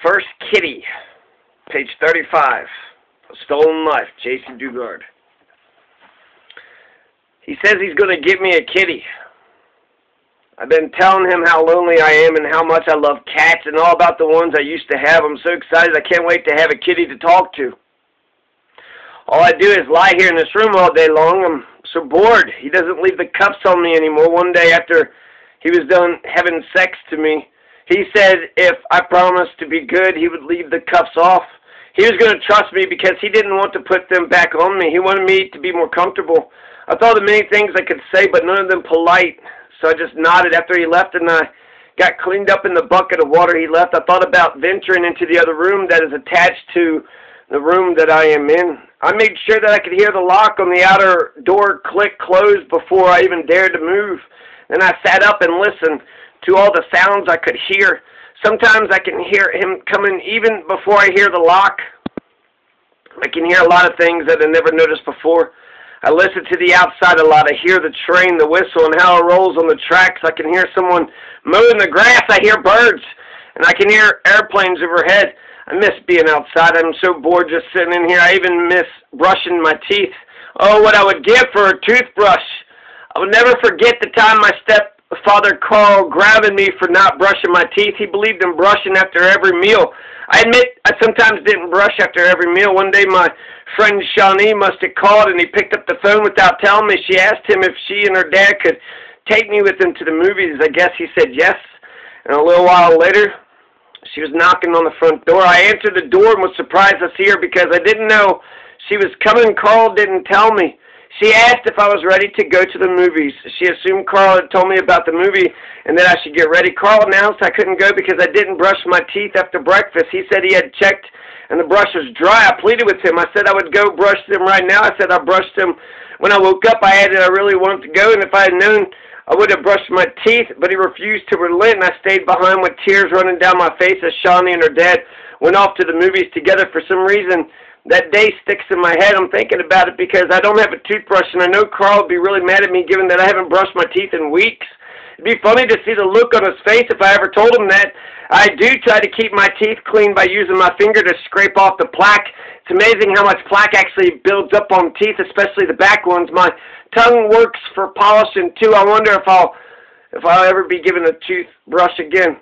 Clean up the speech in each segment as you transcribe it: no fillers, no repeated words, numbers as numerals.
first kitty, page 35, A Stolen Life, Jaycee Dugard. He says he's going to get me a kitty. I've been telling him how lonely I am and how much I love cats and all about the ones I used to have. I'm so excited I can't wait to have a kitty to talk to. All I do is lie here in this room all day long. I'm so bored. He doesn't leave the cuffs on me anymore. One day after he was done having sex to me, he said if I promised to be good, he would leave the cuffs off. He was going to trust me because he didn't want to put them back on me. He wanted me to be more comfortable. I thought of many things I could say, but none of them polite. So I just nodded after he left, and I got cleaned up in the bucket of water he left. I thought about venturing into the other room that is attached to the room that I am in. I made sure that I could hear the lock on the outer door click close before I even dared to move. Then I sat up and listened to all the sounds I could hear. Sometimes I can hear him coming even before I hear the lock. I can hear a lot of things that I never noticed before. I listen to the outside a lot. I hear the train, the whistle, and how it rolls on the tracks. I can hear someone mowing the grass. I hear birds, and I can hear airplanes overhead. I miss being outside. I'm so bored just sitting in here. I even miss brushing my teeth. Oh, what I would give for a toothbrush. I would never forget the time my stepfather Carl grounded me for not brushing my teeth. He believed in brushing after every meal. I admit I sometimes didn't brush after every meal. One day my friend Shawnee must have called and he picked up the phone without telling me. She asked him if she and her dad could take me with them to the movies. I guess he said yes. And a little while later, she was knocking on the front door. I answered the door and was surprised to see her because I didn't know she was coming. Carl didn't tell me. She asked if I was ready to go to the movies. She assumed Carl had told me about the movie and that I should get ready. Carl announced I couldn't go because I didn't brush my teeth after breakfast. He said he had checked and the brush was dry. I pleaded with him. I said I would go brush them right now. I said I brushed them when I woke up. I added I really wanted to go, and if I had known, I would have brushed my teeth, but he refused to relent, and I stayed behind with tears running down my face as Shawnee and her dad went off to the movies together. For some reason, that day sticks in my head. I'm thinking about it because I don't have a toothbrush, and I know Carl would be really mad at me given that I haven't brushed my teeth in weeks. It'd be funny to see the look on his face if I ever told him that. I do try to keep my teeth clean by using my finger to scrape off the plaque. It's amazing how much plaque actually builds up on teeth, especially the back ones. My tongue works for polishing too. I wonder if I'll ever be given a toothbrush again.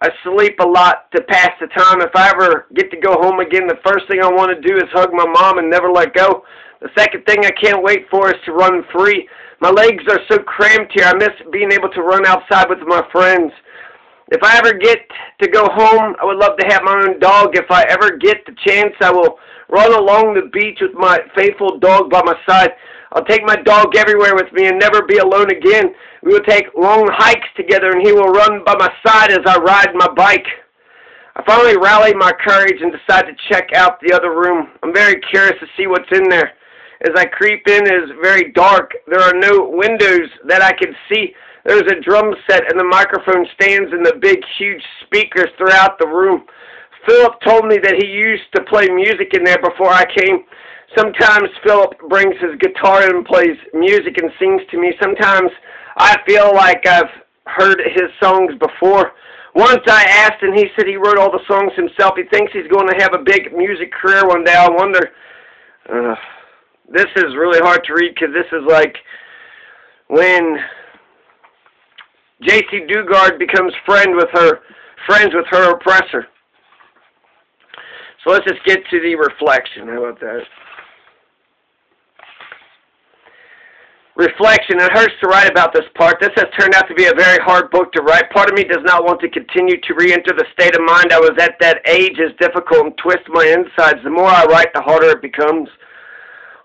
I sleep a lot to pass the time. If I ever get to go home again, the first thing I want to do is hug my mom and never let go. The second thing I can't wait for is to run free. My legs are so cramped here. I miss being able to run outside with my friends. If I ever get to go home, I would love to have my own dog. If I ever get the chance, I will run along the beach with my faithful dog by my side. I'll take my dog everywhere with me and never be alone again. We will take long hikes together, and he will run by my side as I ride my bike. I finally rally my courage and decide to check out the other room. I'm very curious to see what's in there. As I creep in, it is very dark. There are no windows that I can see. There's a drum set, and the microphone stands in the big, huge speakers throughout the room. Philip told me that he used to play music in there before I came. Sometimes Philip brings his guitar and plays music and sings to me. Sometimes I feel like I've heard his songs before. Once I asked, and he said he wrote all the songs himself. He thinks he's going to have a big music career one day. I wonder. This is really hard to read because this is like when Jaycee Dugard becomes friends with her oppressor. So let's just get to the reflection. How about that? Reflection. It hurts to write about this part. This has turned out to be a very hard book to write. Part of me does not want to continue to re-enter the state of mind I was at. That age is difficult and twists my insides. The more I write, the harder it becomes.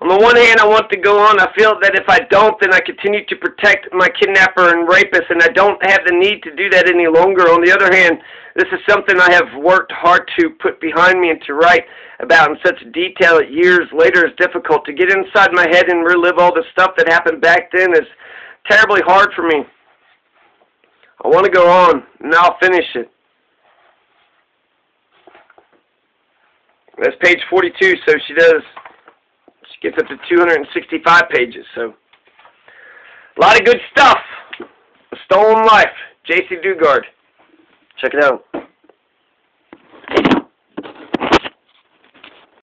On the one hand, I want to go on. I feel that if I don't, then I continue to protect my kidnapper and rapist, and I don't have the need to do that any longer. On the other hand, this is something I have worked hard to put behind me and to write about in such detail that years later is difficult. To get inside my head and relive all the stuff that happened back then is terribly hard for me. I want to go on, and I'll finish it. That's page 42, so she gets up to 265 pages, so a lot of good stuff. A Stolen Life, Jaycee Dugard. Check it out.